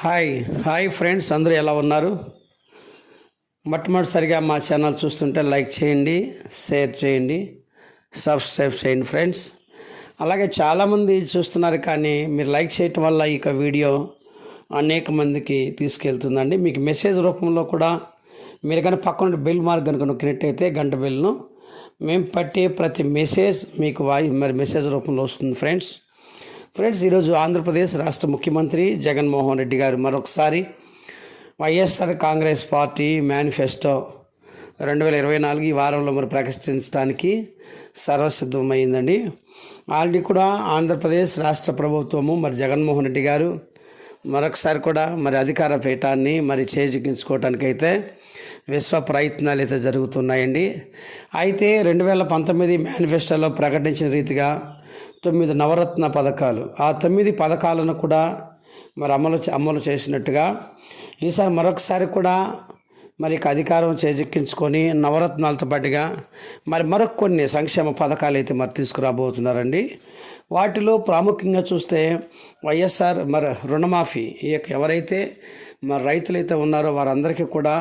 Hi hi friends, అందరూ ఎలా ఉన్నారు? మొట్టమొదటిసారిగా మా ఛానల్ చూస్తుంటే లైక్ చేయండి, షేర్ చేయండి, సబ్స్క్రైబ్ చేయండి ఫ్రెండ్స్. అలాగే చాలామంది చూస్తున్నారు, కానీ మీరు లైక్ చేయటం వల్ల ఇక వీడియో అనేక మందికి తీసుకెళ్తుందండి. మీకు మెసేజ్ రూపంలో కూడా మీరు కానీ పక్కన బెల్ మార్క్ కనుక నొక్కినట్టయితే గంట బెల్ను మేము పట్టే ప్రతి మెసేజ్ మీకు మెసేజ్ రూపంలో వస్తుంది ఫ్రెండ్స్. ఈరోజు ఆంధ్రప్రదేశ్ రాష్ట్ర ముఖ్యమంత్రి జగన్మోహన్ రెడ్డి గారు మరొకసారి వైఎస్ఆర్ కాంగ్రెస్ పార్టీ మేనిఫెస్టో 2024 ఈ వారంలో ప్రకటించడానికి సర్వసిద్ధమైందండి. ఆల్రెడీ కూడా ఆంధ్రప్రదేశ్ రాష్ట్ర ప్రభుత్వము జగన్మోహన్ రెడ్డి గారు మరొకసారి కూడా అధికార పీఠాన్ని చేజిక్కించుకోవటానికైతే విశ్వ ప్రయత్నాలు అయితే జరుగుతున్నాయండి. అయితే 2019 మేనిఫెస్టోలో ప్రకటించిన రీతిగా 9 నవరత్న పథకాలు, ఆ 9 పథకాలను కూడా అమలు చేసినట్టుగా ఈసారి మరొకసారి కూడా అధికారం చేజిక్కించుకొని నవరత్నాలతో పాటుగా మరొక కొన్ని సంక్షేమ పథకాలు అయితే తీసుకురాబోతున్నారండి. వాటిలో ప్రాముఖ్యంగా చూస్తే వైఎస్ఆర్ రుణమాఫీ, ఎవరైతే రైతులైతే ఉన్నారో వారందరికీ కూడా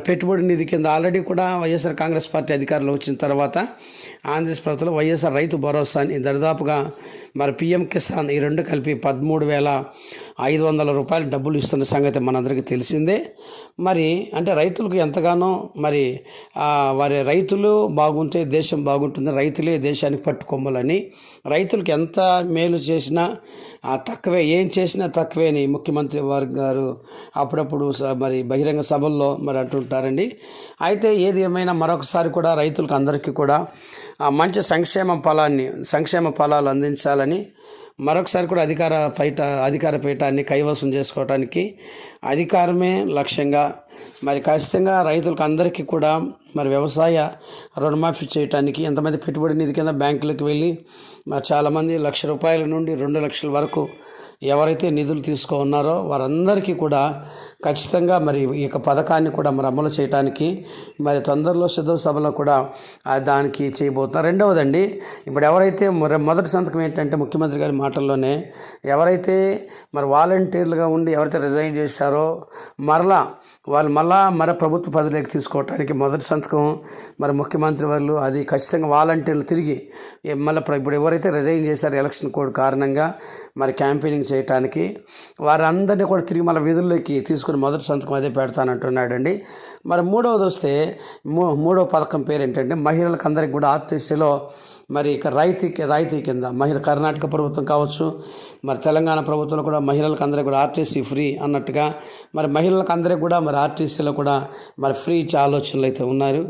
పెట్టుబడి నిధి కింద ఆల్రెడీ కూడా వైఎస్ఆర్ కాంగ్రెస్ పార్టీ అధికారంలో వచ్చిన తర్వాత ఆంధ్రప్రదేశ్ ప్రభుత్వంలో వైఎస్ఆర్ రైతు భరోసాని దరిదాపుగా పిఎం కిసాన్ ఈ రెండు కలిపి 13,500 రూపాయలు డబ్బులు ఇస్తున్న సంగతి మనందరికీ తెలిసిందే. అంటే రైతులకు ఎంతగానో వారి రైతులు బాగుంటే దేశం బాగుంటుంది, రైతులే దేశానికి పట్టుకొమ్మలని, రైతులకు ఎంత మేలు చేసినా తక్కువే, ఏం చేసినా తక్కువే అని ముఖ్యమంత్రి వారి గారు అప్పుడప్పుడు బహిరంగ సభల్లో అంటుంటారండి. అయితే ఏది ఏమైనా మరొకసారి కూడా రైతులకు అందరికీ కూడా మంచి సంక్షేమ ఫలాలు అందించాలని మరొకసారి కూడా అధికార పీఠాన్ని కైవసం చేసుకోవడానికి అధికారమే లక్ష్యంగా ఖచ్చితంగా రైతులకు అందరికీ కూడా వ్యవసాయ రుణమాఫీ చేయడానికి ఎంతమంది పెట్టుబడి నిధి కింద బ్యాంకులకు వెళ్ళి చాలామంది ₹1,00,000 నుండి 2,00,000 వరకు ఎవరైతే నిధులు తీసుకున్నారో వారందరికీ కూడా ఖచ్చితంగా ఈ యొక్క పథకాన్ని కూడా అమలు చేయడానికి తొందరలో సిద్ధ సభలో కూడా దానికి చేయబోతున్నారు. రెండవదండి, ఇప్పుడు ఎవరైతే మొదటి సంతకం ఏంటంటే ముఖ్యమంత్రి గారి మాటల్లోనే ఎవరైతే వాలంటీర్లుగా ఉండి ఎవరైతే రిజైన్ చేశారో వాళ్ళు ప్రభుత్వ పదవిలోకి తీసుకోవడానికి మొదటి సంతకం ముఖ్యమంత్రి వాళ్ళు అది ఖచ్చితంగా వాలంటీర్లు తిరిగి ఇప్పుడు ఎవరైతే రిజైన్ చేశారో ఎలక్షన్ కోడ్ కారణంగా క్యాంపెయినింగ్ చేయడానికి వారందరినీ కూడా తిరిగి వీధుల్లోకి తీసుకుని మొదటి సంతకం అదే పెడతానంటున్నాడండి. మూడవది వస్తే మూడవ పథకం పేరు ఏంటంటే మహిళలకు అందరికి కూడా ఆర్టీసీలో ఇక రాయితీ కింద కర్ణాటక ప్రభుత్వం కావచ్చు, తెలంగాణ ప్రభుత్వంలో కూడా మహిళలకు అందరికీ కూడా ఆర్టీసీ ఫ్రీ అన్నట్టుగా మహిళలకు అందరికీ కూడా ఆర్టీసీలో కూడా ఫ్రీ ఇచ్చే ఆలోచనలు అయితే ఉన్నారు.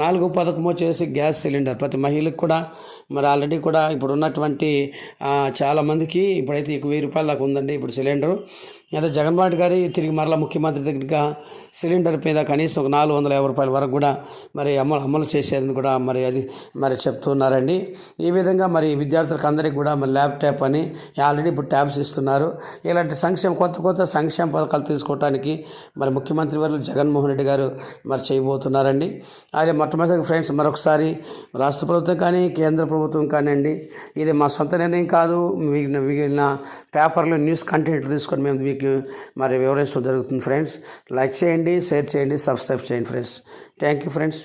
4వ పథకం వచ్చేసి గ్యాస్ సిలిండర్ ప్రతి మహిళకు కూడా ఆల్రెడీ కూడా ఇప్పుడు ఉన్నటువంటి చాలామందికి ఇప్పుడైతే ₹1,000 దాకా ఉందండి ఇప్పుడు సిలిండరు. అదే జగన్మోహన్ రెడ్డి గారి తిరిగి ముఖ్యమంత్రి దగ్గరగా సిలిండర్ మీద కనీసం ఒక ₹450 వరకు కూడా అమలు చేసేది కూడా అది చెప్తున్నారండి. ఈ విధంగా విద్యార్థులకు అందరికీ కూడా ల్యాప్టాప్ అని ఆల్రెడీ ఇప్పుడు ట్యాబ్స్ ఇస్తున్నారు. ఇలాంటి కొత్త సంక్షేమ పథకాలు తీసుకోవడానికి ముఖ్యమంత్రి వారు జగన్మోహన్ రెడ్డి గారు చేయబోతున్నారండి. అదే మొట్టమొదటి ఫ్రెండ్స్, మరొకసారి రాష్ట్ర ప్రభుత్వం కానీ కేంద్ర ప్రభుత్వం కానివ్వండి, ఇది మా సొంత నిర్ణయం కాదు, మిగిలిన పేపర్లో న్యూస్ కంటెంట్ తీసుకొని మేము మీకు వివరించడం జరుగుతుంది ఫ్రెండ్స్. లైక్ చేయండి, షేర్ చేయండి, సబ్స్క్రైబ్ చేయండి ఫ్రెండ్స్. Thank you friends.